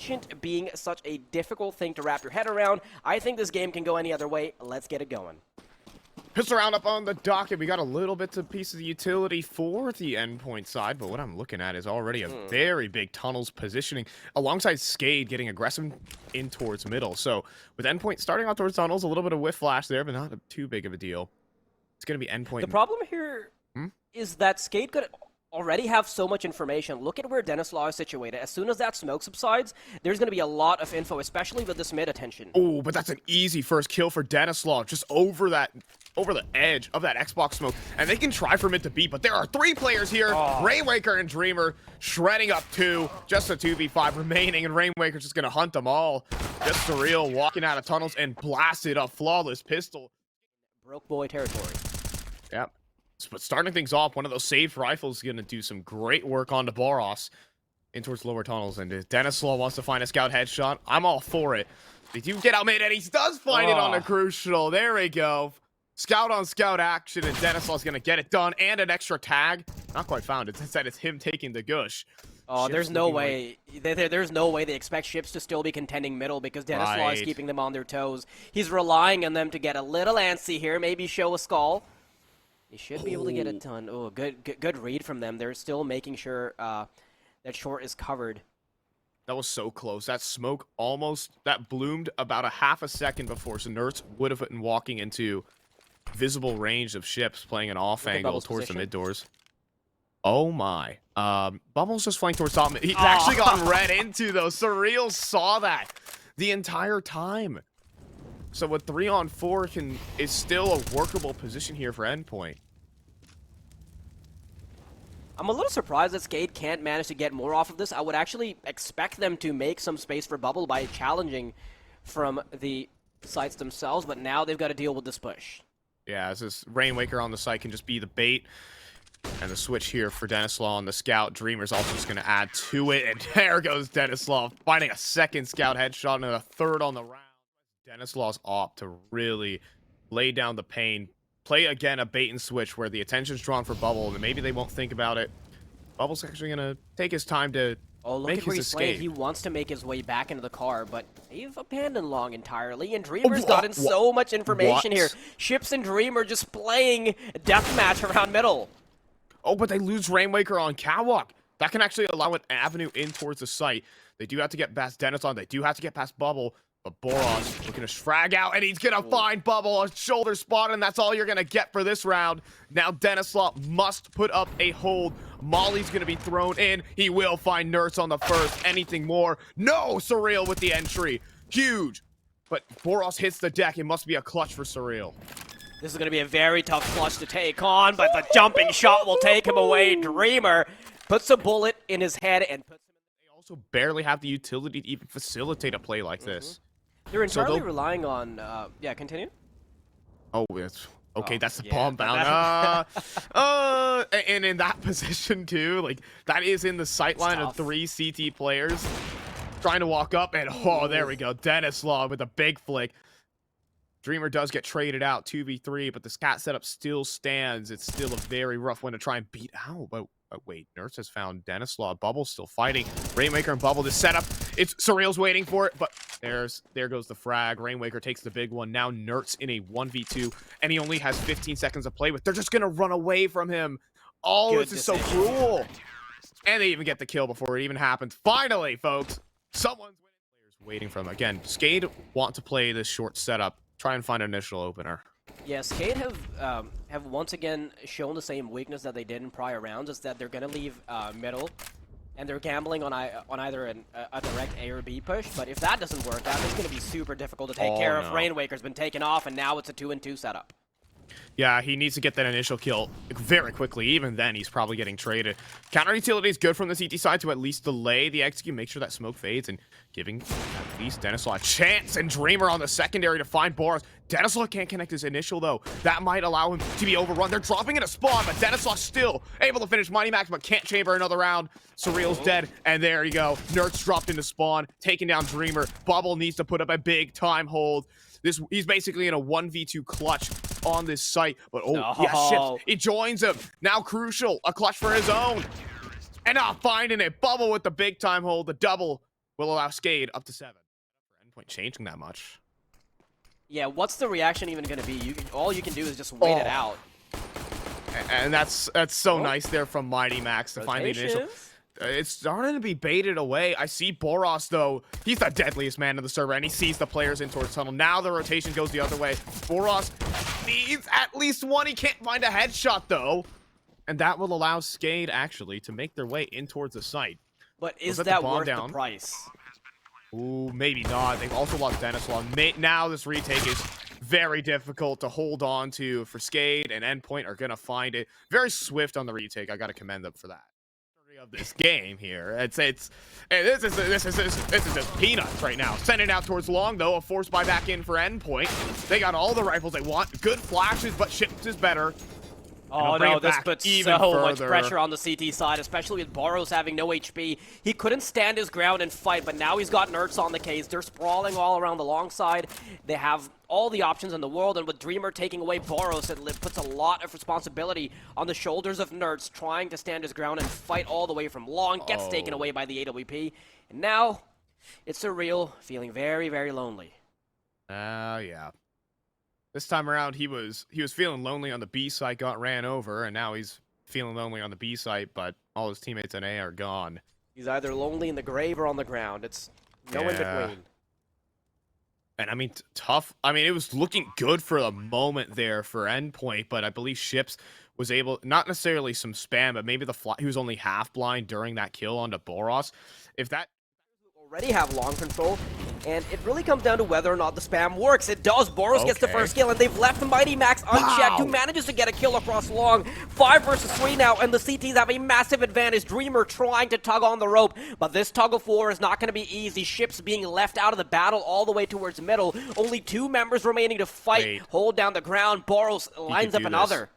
Ancient being such a difficult thing to wrap your head around. I think this game can go any other way. Let's get it going. Pistol round up on the docket. We got a little bits of pieces of utility for the endpoint side, but what I'm looking at is already a very big tunnels positioning alongside SKADE getting aggressive in towards middle. So with endpoint starting out towards tunnels, a little bit of whiff flash there, but not too big of a deal. It's going to be endpoint. The problem here is that SKADE could already have so much information. Look at where Denislaw is situated. As soon as that smoke subsides, there's going to be a lot of info, especially with this mid attention. Oh, but that's an easy first kill for Denislaw, just over the edge of that Xbox smoke. And they can try for mid to beat, but there are 3 players here. Rainwaker and Dreamer shredding up 2. Just a 2v5 remaining, and Rainwaker's just going to hunt them all. Just Surreal walking out of tunnels and blasted a flawless pistol. Broke boy territory. Yep. But starting things off, one of those saved rifles is going to do some great work on the Boros in towards lower tunnels. And if Denislaw wants to find a scout headshot, I'm all for it. They do get out mid, and he does find it on the crucial. There we go. Scout on scout action, and Denislaw's going to get it done. And an extra tag. Not quite found. It said it's him taking the gush. Oh, Ships there's no way. There's no way they expect Ships to still be contending middle because Denislaw is keeping them on their toes. He's relying on them to get a little antsy here, maybe show a skull. He should be able to get it done. Oh, good read from them. They're still making sure that short is covered. That was so close. That smoke that bloomed about a half a second before, so Nerds would have been walking into visible range of Ships playing an off angle towards the mid doors. Oh my. Bubble's just flying towards top. He's actually gotten read into, though. Surreal saw that the entire time. So with 3-on-4 is still a workable position here for Endpoint. I'm a little surprised that SKADE can't manage to get more off of this. I would actually expect them to make some space for Bubble by challenging from the sites themselves, but now they've got to deal with this push. Yeah, as this Rainwaker on the site can just be the bait. And the switch here for Denislaw on the scout. Dreamer's also just going to add to it, and there goes Denislaw, finding a second scout headshot and a third on the round. Denislaw's opt to really lay down the pain. Play again a bait and switch where the attention's drawn for Bubble, and maybe they won't think about it. Bubble's actually going to take his time to make his escape. He wants to make his way back into the car, but they've abandoned long entirely, and Dreamer's gotten so much information here. Ships and Dreamer just playing deathmatch around middle. Oh, but they lose Rainwaker on Catwalk. That can actually allow an avenue in towards the site. They do have to get past Denislaw. They do have to get past Bubble. But Boros looking to frag out, and he's going to find Bubble, a shoulder spot, and that's all you're going to get for this round. Now Denislaw must put up a hold. Molly's going to be thrown in. He will find Nurse on the first. Anything more? No! Surreal with the entry. Huge. But Boros hits the deck. It must be a clutch for Surreal. This is going to be a very tough clutch to take on, but the jumping shot will take him away. Dreamer puts a bullet in his head and puts him in. They also barely have the utility to even facilitate a play like this. They're entirely relying on, yeah, continue? Oh, it's okay. That's the bomb bound. And in that position too, like that is in the sight line of 3 CT players trying to walk up, and there we go. Denislaw with a big flick. Dreamer does get traded out 2v3, but the scat setup still stands. It's still a very rough one to try and beat out. But wait, Nurse has found Denislaw. Bubble's still fighting. Rainwaker and Bubble, this setup. It's Surreal's waiting for it, but there goes the frag. Rainwaker takes the big one. Now Nurse in a 1v2, and he only has 15 seconds to play with. They're just gonna run away from him. Oh, this is so cruel. And they even get the kill before it even happens. Finally, folks, someone's winning. Players waiting for them. Again, SKADE want to play this short setup. Try and find an initial opener. Yeah, SKADE have once again shown the same weakness that they did in prior rounds, is that they're going to leave middle, and they're gambling on either a direct A or B push, but if that doesn't work out, it's going to be super difficult to take care of. Rainwaker's been taken off, and now it's a 2-and-2 setup. Yeah, he needs to get that initial kill very quickly. Even then, he's probably getting traded. Counter utility is good from the CT side to at least delay the execute, make sure that smoke fades, and giving at least Denislaw a chance. And Dreamer on the secondary to find Boros. Denislaw can't connect his initial, though. That might allow him to be overrun. They're dropping in a spawn, but Denislaw still able to finish Mighty Max, but can't chamber another round. Surreal's dead, and there you go. Nerds dropped into spawn, taking down Dreamer. Bubble needs to put up a big time hold. He's basically in a 1v2 clutch on this site, but Ships, he joins him. Now Crucial, a clutch for his own. And not finding it. Bubble with the big time hold, the double will allow SKADE up to 7. For Endpoint changing that much. Yeah, what's the reaction even going to be? All you can do is just wait it out. And that's so nice there from Mighty Max to find the initial. It's starting to be baited away. I see Boros, though. He's the deadliest man in the server, and he sees the players in towards tunnel. Now the rotation goes the other way. Boros needs at least one. He can't find a headshot, though. And that will allow SKADE, actually, to make their way in towards the site. But is that worth the price? Ooh, maybe not. They've also lost Denislaw. Now this retake is very difficult to hold on to for SKADE, and Endpoint are going to find it very swift on the retake. I got to commend them for that. Of this game here, this is just peanuts right now. Sending out towards long, though. A force buy back in for Endpoint. They got all the rifles they want. Good flashes, but Ships is better. Oh no, this puts so much pressure on the CT side, especially with Boros having no HP. He couldn't stand his ground and fight, but now he's got Nerds on the case. They're sprawling all around the long side. They have all the options in the world, and with Dreamer taking away Boros, it puts a lot of responsibility on the shoulders of Nerds, trying to stand his ground and fight all the way from long. Gets taken away by the AWP, and now it's Surreal feeling very, very lonely. Yeah. This time around, he was feeling lonely on the B site, got ran over, and now he's feeling lonely on the B site, but all his teammates in A are gone. He's either lonely in the grave or on the ground. It's no in between. And I mean, tough. I mean, it was looking good for a moment there for Endpoint, but I believe Ships was able, not necessarily some spam, but maybe he was only half blind during that kill onto Boros. If that already have long control, and it really comes down to whether or not the spam works. It does. Boros gets the first kill, and they've left Mighty Max unchecked, who manages to get a kill across long. 5 versus 3 now, and the CTs have a massive advantage. Dreamer trying to tug on the rope, but this tug of war is not going to be easy. Ships being left out of the battle all the way towards middle. Only 2 members remaining to fight. Hold down the ground. Boros lines up another.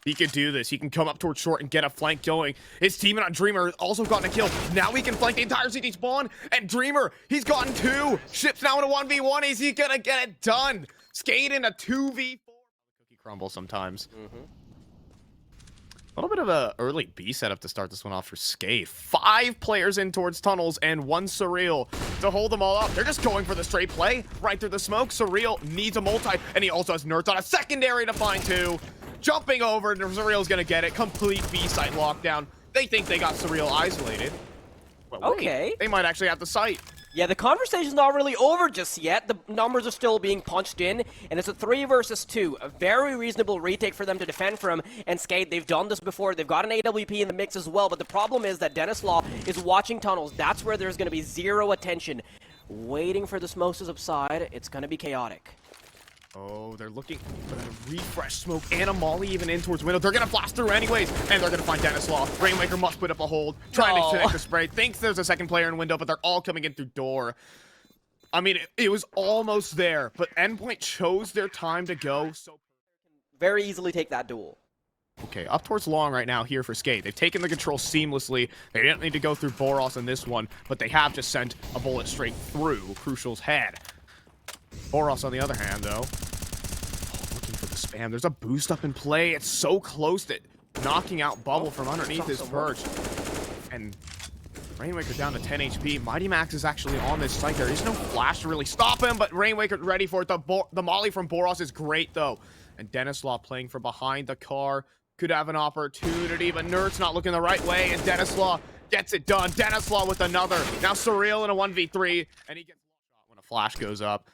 He could do this. He can come up towards short and get a flank going. His teammate on Dreamer also gotten a kill. Now he can flank the entire CT spawn. And Dreamer, he's gotten 2. Ships now in a 1v1. Is he gonna get it done? SKADE in a 2v4. Cookie crumble sometimes. A little bit of a early B setup to start this one off for SKADE. 5 players in towards tunnels and 1 Surreal to hold them all up. They're just going for the straight play right through the smoke. Surreal needs a multi, and he also has Nerds on a secondary to find 2. Jumping over, and Surreal's gonna get it. Complete B-site lockdown. They think they got Surreal isolated. But wait, they might actually have the site. Yeah, the conversation's not really over just yet. The numbers are still being punched in, and it's a 3 versus 2. A very reasonable retake for them to defend from, and SKADE, they've done this before. They've got an AWP in the mix as well, but the problem is that Denislaw is watching tunnels. That's where there's going to be 0 attention. Waiting for the smokes to subside, it's going to be chaotic. Oh, they're looking for that refresh smoke and a molly even in towards window. They're going to blast through anyways, and they're going to find Denislaw. Rainmaker must put up a hold, trying to connect the spray. Thinks there's a second player in window, but they're all coming in through door. I mean, it was almost there, but Endpoint chose their time to go. So very easily take that duel. Okay, up towards long right now here for SKADE. They've taken the control seamlessly. They didn't need to go through Boros in this one, but they have just sent a bullet straight through Crucial's head. Boros, on the other hand, though, looking for the spam. There's a boost up in play. It's so close that knocking out Bubble from underneath his perch. And Rainmaker down to 10 HP. Mighty Max is actually on this site. There is no flash to really stop him, but Rainmaker ready for it. The molly from Boros is great, though. And Denislaw playing from behind the car. Could have an opportunity, but Nerds not looking the right way, and Denislaw gets it done. Denislaw with another. Now Surreal in a 1v3, and he gets shot when a flash goes up.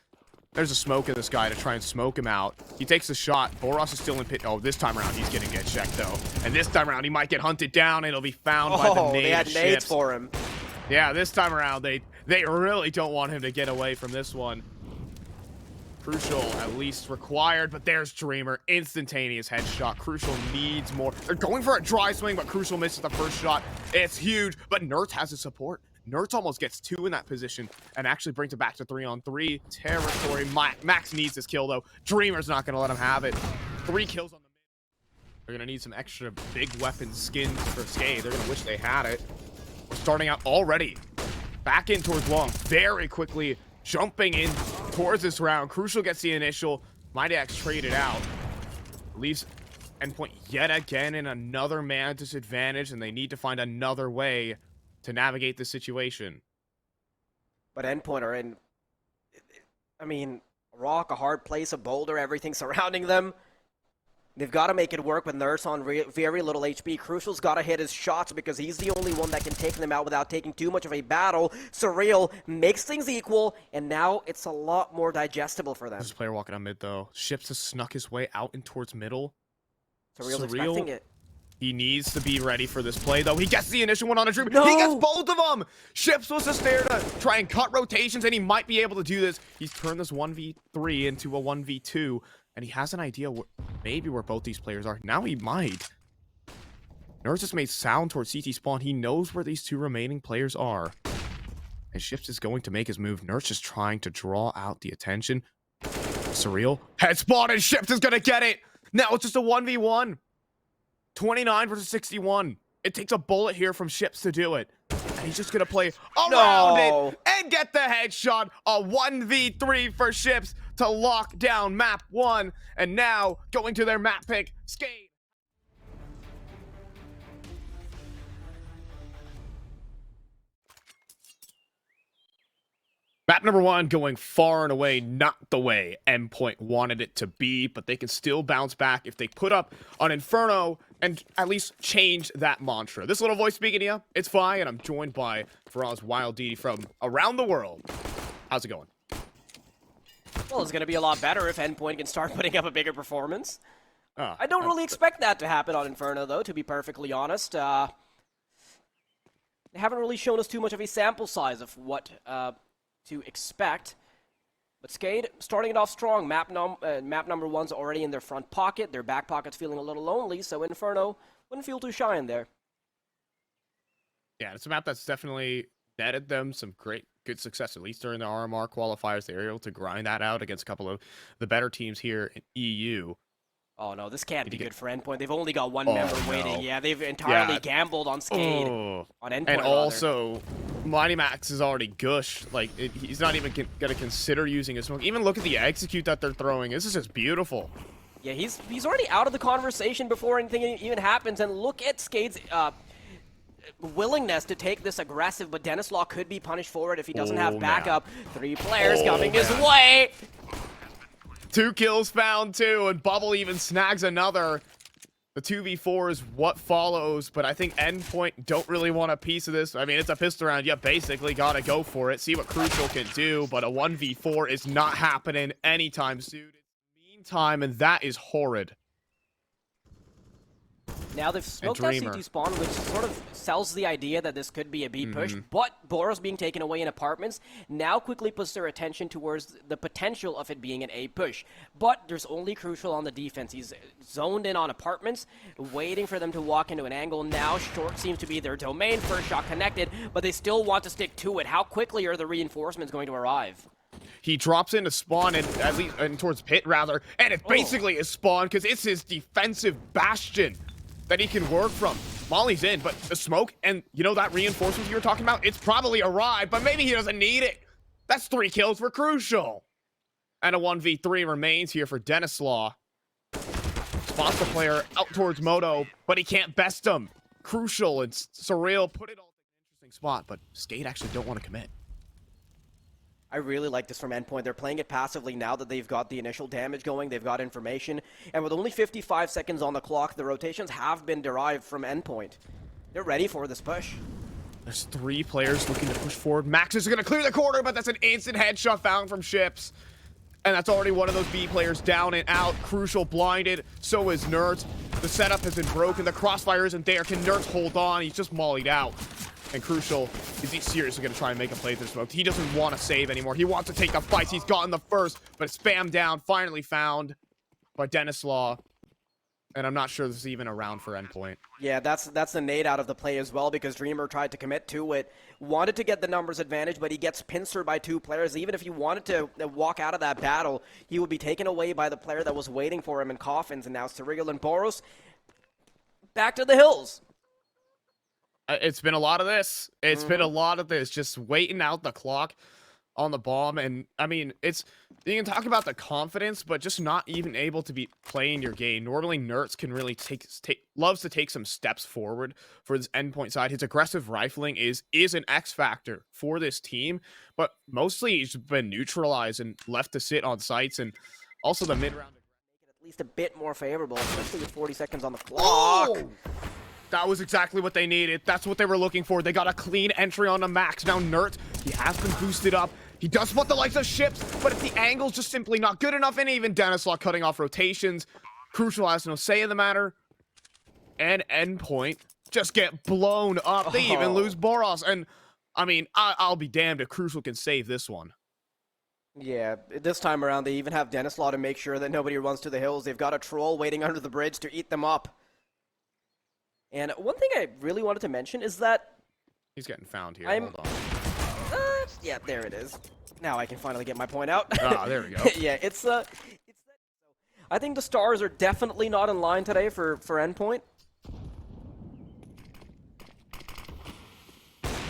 There's a smoke in this guy to try and smoke him out. He takes the shot. Boros is still in pit. Oh, this time around, he's going to get checked, though. And this time around, he might get hunted down. It'll be found by the nade. They had nades for him. Yeah, this time around, they really don't want him to get away from this one. Crucial, at least required, but there's Dreamer. Instantaneous headshot. Crucial needs more. They're going for a dry swing, but Crucial misses the first shot. It's huge, but Nerds has his support. Nerds almost gets 2 in that position and actually brings it back to 3-on-3 territory. Max needs this kill, though. Dreamer's not going to let him have it. 3 kills on the mid. They're going to need some extra big weapon skins for SKADE. They're going to wish they had it. We're starting out already. Back in towards long. Very quickly jumping in towards this round. Crucial gets the initial. Mighty Max traded out. Leaves Endpoint yet again in another man disadvantage, and they need to find another way to navigate the situation. But Endpoint are in, I mean, a rock, a hard place, a boulder, everything surrounding them. They've got to make it work with Nurse on very little HP. Crucial's got to hit his shots because he's the only one that can take them out without taking too much of a battle. Surreal makes things equal, and now it's a lot more digestible for them. This player walking on mid, though. Ships has snuck his way out and towards middle. Surreal's expecting it. He needs to be ready for this play, though. He gets the initial one on a dream. No! He gets both of them! Ships was just there to try and cut rotations, and he might be able to do this. He's turned this 1v3 into a 1v2, and he has an idea maybe where both these players are. Now he might. Nurse just made sound towards CT spawn. He knows where these two remaining players are. And Ships is going to make his move. Nurse just trying to draw out the attention. Surreal. Head spawn, and Ships is going to get it! Now it's just a 1v1. 29 versus 61. It takes a bullet here from Ships to do it. And he's just going to play around it and get the headshot. A 1v3 for Ships to lock down map 1. And now going to their map pick, SKADE. Map number 1 going far and away not the way Endpoint wanted it to be, but they can still bounce back if they put up an Inferno and at least change that mantra. This little voice speaking to you, it's fine, and I'm joined by Faraz Wild D from around the world. How's it going? Well, it's going to be a lot better if Endpoint can start putting up a bigger performance. I don't really expect that to happen on Inferno, though, to be perfectly honest. They haven't really shown us too much of a sample size of what to expect. But SKADE starting it off strong. Map number 1's already in their front pocket. Their back pocket's feeling a little lonely, so Inferno wouldn't feel too shy in there. Yeah, it's a map that's definitely netted them some good success, at least during the RMR qualifiers. They were able to grind that out against a couple of the better teams here in EU. Oh no, this can't be good for Endpoint. They've only got one member waiting. Yeah, they've entirely gambled on SKADE. On Endpoint, and also, Mighty Max is already gush. Like, he's not even going to consider using his smoke. Even look at the execute that they're throwing. This is just beautiful. Yeah, he's already out of the conversation before anything even happens. And look at SKADE's willingness to take this aggressive, but Denislaw could be punished for it if he doesn't have backup. Man. 3 players coming his way. 2 kills found too, and Bubble even snags another. The 2v4 is what follows, but I think Endpoint don't really want a piece of this. I mean, it's a pistol round. You basically got to go for it, see what Crucial can do, but a 1v4 is not happening anytime soon. It's meantime, and that is horrid. Now they've smoked out CT spawn, which sort of sells the idea that this could be a B push, but Boros being taken away in apartments now quickly puts their attention towards the potential of it being an A push. But there's only Crucial on the defense. He's zoned in on apartments, waiting for them to walk into an angle. Now short seems to be their domain, first shot connected, but they still want to stick to it. How quickly are the reinforcements going to arrive? He drops into spawn and at least towards pit rather, and it basically is spawn because it's his defensive bastion that he can work from. Molly's in, but the smoke and, you know, that reinforcement you were talking about, it's probably arrived, but maybe he doesn't need it. That's 3 kills for Crucial. And a 1v3 remains here for Denislaw. Spots the player out towards Moto, but he can't best him. Crucial and Surreal put it all in an interesting spot, but SKADE actually don't want to commit. I really like this from Endpoint. They're playing it passively now that they've got the initial damage going, they've got information, and with only 55 seconds on the clock, the rotations have been derived from Endpoint. They're ready for this push. There's 3 players looking to push forward. Max is going to clear the corner, but that's an instant headshot found from Ships. And that's already one of those B players down and out. Crucial blinded, so is Nerds. The setup has been broken, the crossfire isn't there. Can Nerds hold on? He's just mollied out. And Crucial, is he seriously going to try and make a play through smoke? He doesn't want to save anymore. He wants to take the fights. He's gotten the first, but spam down, finally found by Denislaw. And I'm not sure this is even a round for Endpoint. Yeah, that's the nade out of the play as well, because Dreamer tried to commit to it. Wanted to get the numbers advantage, but he gets pincered by 2 players. Even if he wanted to walk out of that battle, he would be taken away by the player that was waiting for him in coffins. And now Surreal and Boros back to the hills. It's been a lot of this. It's been a lot of this. Just waiting out the clock. on the bomb, and I mean, you can talk about the confidence, but just not even able to be playing your game. Normally, Nertz can really loves to take some steps forward for this Endpoint side. His aggressive rifling is an X factor for this team, but mostly he's been neutralized and left to sit on sites, and also the mid-round At least a bit more favorable, especially with 40 seconds on the clock. Oh! That was exactly what they needed. That's what they were looking for. They got a clean entry on the max. Now Nert, he has been boosted up. He does want the likes of ships, but if the angle's just simply not good enough, and even Denislaw cutting off rotations, Crucial has no say in the matter. And Endpoint just get blown up. They even lose Boros. And, I mean, I'll be damned if Crucial can save this one. Yeah, this time around, they even have Denislaw to make sure that nobody runs to the hills. They've got a troll waiting under the bridge to eat them up. And one thing I really wanted to mention is that... He's getting found here. Hold on. Yeah, there it is. Now I can finally get my point out. Ah, there we go. Yeah, it's I think the stars are definitely not in line today for Endpoint.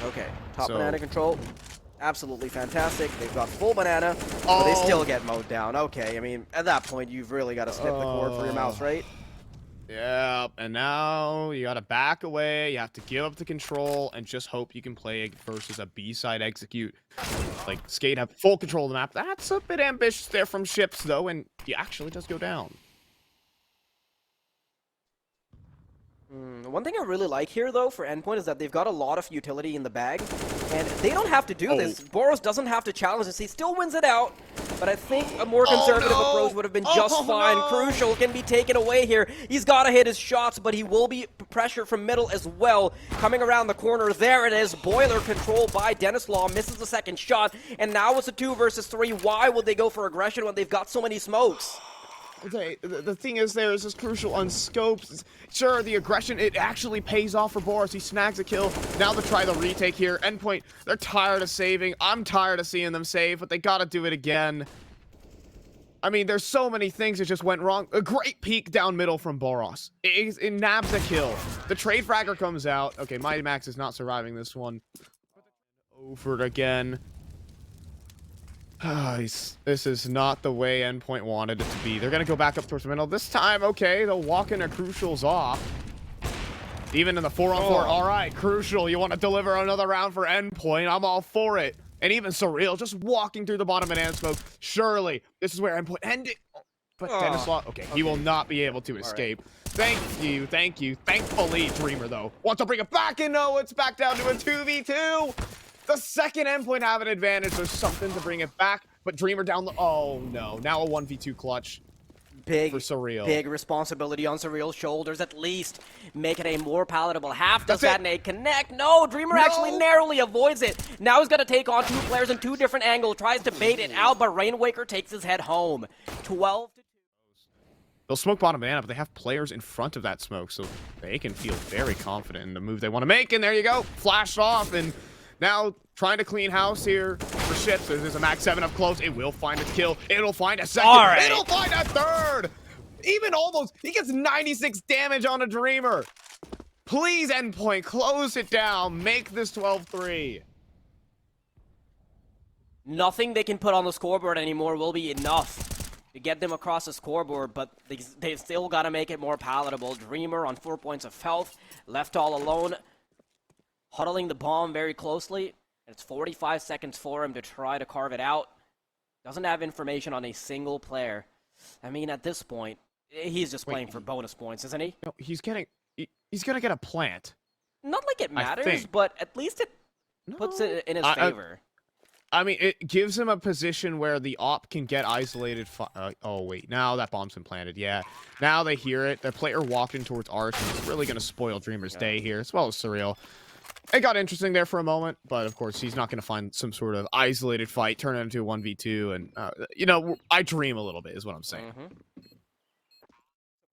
Okay, top banana control. Absolutely fantastic. They've got full banana, but they still get mowed down. Okay, I mean, at that point, you've really got to snip the cord for your mouse, right? Yeah, and now you gotta back away, you have to give up the control, and just hope you can play versus a B-side execute. Like, SKADE have full control of the map. That's a bit ambitious there from Ships, though, and he actually does go down. One thing I really like here, though, for Endpoint is that they've got a lot of utility in the bag, and they don't have to do this. Boros doesn't have to challenge this. He still wins it out, but I think a more conservative approach would have been just fine. Crucial can be taken away here. He's got to hit his shots, but he will be pressured from middle as well. Coming around the corner, there it is. Boiler controlled by Denislaw, misses the second shot, and now it's a 2 versus 3. Why would they go for aggression when they've got so many smokes? Okay, the thing is there is this Crucial on scopes. Sure, the aggression, it actually pays off for Boros. He snags a kill. Now they try the retake here. Endpoint, they're tired of saving. I'm tired of seeing them save, but they gotta do it again. I mean, there's so many things that just went wrong. A great peek down middle from Boros. It nabs a kill. The trade fragger comes out. Okay, Mighty Max is not surviving this one. Over it again. This is not the way Endpoint wanted it to be. They're going to go back up towards the middle. This time, okay, they'll walk into Crucial's off. Even in the 4-on-4. All right, Crucial, you want to deliver another round for Endpoint? I'm all for it. And even Surreal, just walking through the bottom banana smoke. Surely, this is where Endpoint ended. But Denislaw, okay, he will not be able to escape. Right. Thank you. Thankfully, Dreamer, though, wants to bring it back, and no, it's back down to a 2v2. The second Endpoint have an advantage. There's something to bring it back, but Dreamer down the... Oh, no. Now a 1v2 clutch for Surreal. Big responsibility on Surreal's shoulders. At least make it a more palatable half. Does that nade connect? No, Dreamer actually narrowly avoids it. Now he's going to take on 2 players in 2 different angles. Tries to bait it out, but Rainwaker takes his head home. 12-2. They'll smoke bottom banana, but they have players in front of that smoke, so they can feel very confident in the move they want to make. And there you go. Flashed off, and... Now, trying to clean house here for Ships. There's a max 7 up close. It will find a kill. It'll find a second. It'll find a third. Even almost. He gets 96 damage on a Dreamer. Please, Endpoint, close it down. Make this 12-3. Nothing they can put on the scoreboard anymore will be enough to get them across the scoreboard, but they still got to make it more palatable. Dreamer on 4 points of health, left all alone. Huddling the bomb very closely. It's 45 seconds for him to try to carve it out. Doesn't have information on a single player. I mean, at this point, he's just playing for bonus points, isn't he? No, he's gonna get a plant. Not like it matters, but at least it puts it in his favor. I mean, it gives him a position where the op can get isolated. Oh, wait. Now that bomb's been planted. Yeah. Now they hear it. The player walked in towards Arch, and it's really going to spoil Dreamer's day here, as well as Surreal. It got interesting there for a moment, but of course, he's not going to find some sort of isolated fight, turn it into a 1v2, and, you know, I dream a little bit, is what I'm saying.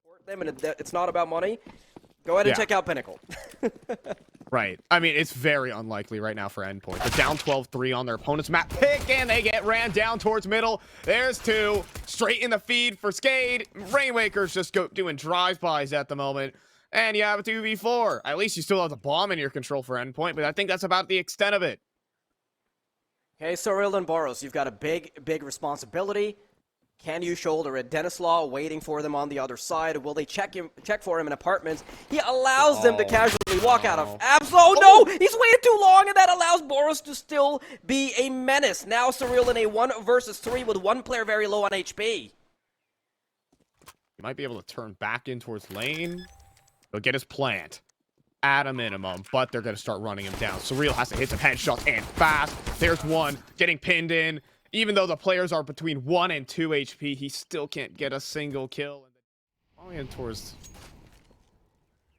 Support them, and it's not about money. Go ahead and check out Pinnacle. Right. I mean, it's very unlikely right now for Endpoint. They're down 12-3 on their opponent's map pick, and they get ran down towards middle. There's 2. Straight in the feed for SKADE. Rainwaker's just doing drive-bys at the moment. And you have a 2v4. At least you still have the bomb in your control for Endpoint, but I think that's about the extent of it. Okay, Surreal and Boros, you've got a big responsibility. Can you shoulder it? Denislaw waiting for them on the other side. Will they check for him in apartments? He allows them to casually walk out of Absol. No! He's waited too long, and that allows Boros to still be a menace. Now Surreal in a 1 versus 3 with one player very low on HP. He might be able to turn back in towards lane. He'll get his plant at a minimum, but they're going to start running him down. Surreal has to hit some headshots and fast. There's one getting pinned in. Even though the players are between 1 and 2 HP, he still can't get a single kill. Going in towards...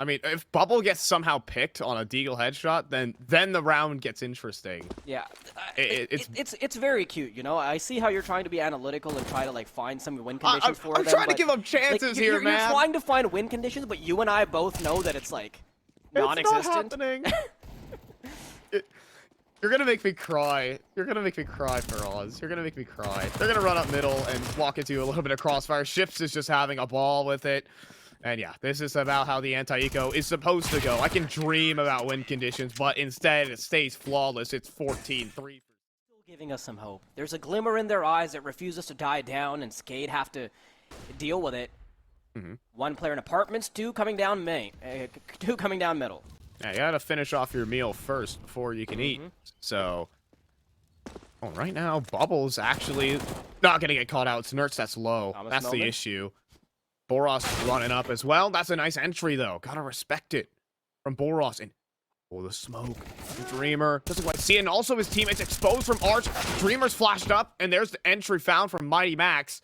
I mean, if Bubble gets somehow picked on a Deagle headshot, then the round gets interesting. Yeah, it's very cute, you know. I see how you're trying to be analytical and try to like find some win conditions for them. I'm trying to give them chances here, man. You're trying to find win conditions, but you and I both know that it's like non-existent. It's not happening. You're gonna make me cry. You're gonna make me cry, Faraz. You're gonna make me cry. They're gonna run up middle and walk into a little bit of crossfire. Ships is just having a ball with it. And yeah, this is about how the anti-eco is supposed to go. I can dream about win conditions, but instead it stays flawless. It's 14-3. Still giving us some hope. There's a glimmer in their eyes that refuses to die down, and SKADE have to deal with it. One player in apartments, two coming down middle. Yeah, you gotta finish off your meal first before you can eat. So, right now, Bubble's actually not gonna get caught out. It's Nerds that's low. That's the issue. Boros running up as well. That's a nice entry, though. Gotta respect it from Boros. And, the smoke. Dreamer doesn't quite see it. And also his teammates exposed from Arch. Dreamer's flashed up, and there's the entry found from Mighty Max.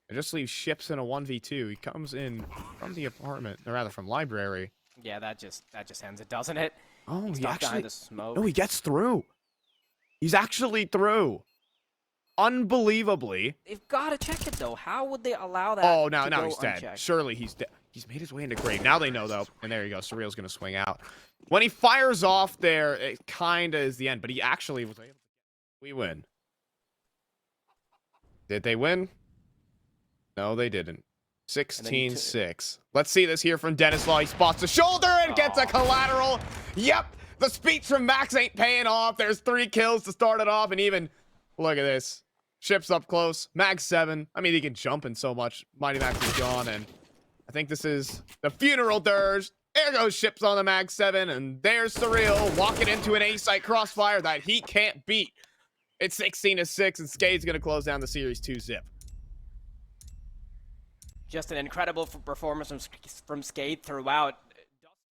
It just leaves Ships in a 1v2. He comes in from the apartment, or rather from library. Yeah, that just ends it, doesn't it? Oh, he actually... the smoke. No, he gets through. He's actually through. Unbelievably. They've got to check it, though. How would they allow that now he's dead. Unchecked? Surely he's dead. He's made his way into grave. Now they know, though. And there you go. Surreal's going to swing out. When he fires off there, it kind of is the end. But he actually was able to... We win. Did they win? No, they didn't. 16-6. Let's see this here from Denislaw. He spots the shoulder and gets a collateral. Yep, the speech from Max ain't paying off. There's 3 kills to start it off, and even, look at this. Ships up close. Max 7. I mean, he can jump in so much. Mighty Max is gone, and I think this is the funeral dirge. There goes Ships on the Max 7, and there's Surreal walking into an A-site crossfire that he can't beat. It's 16-6, and SKADE's going to close down the series 2-zip. Just an incredible performance from SKADE throughout.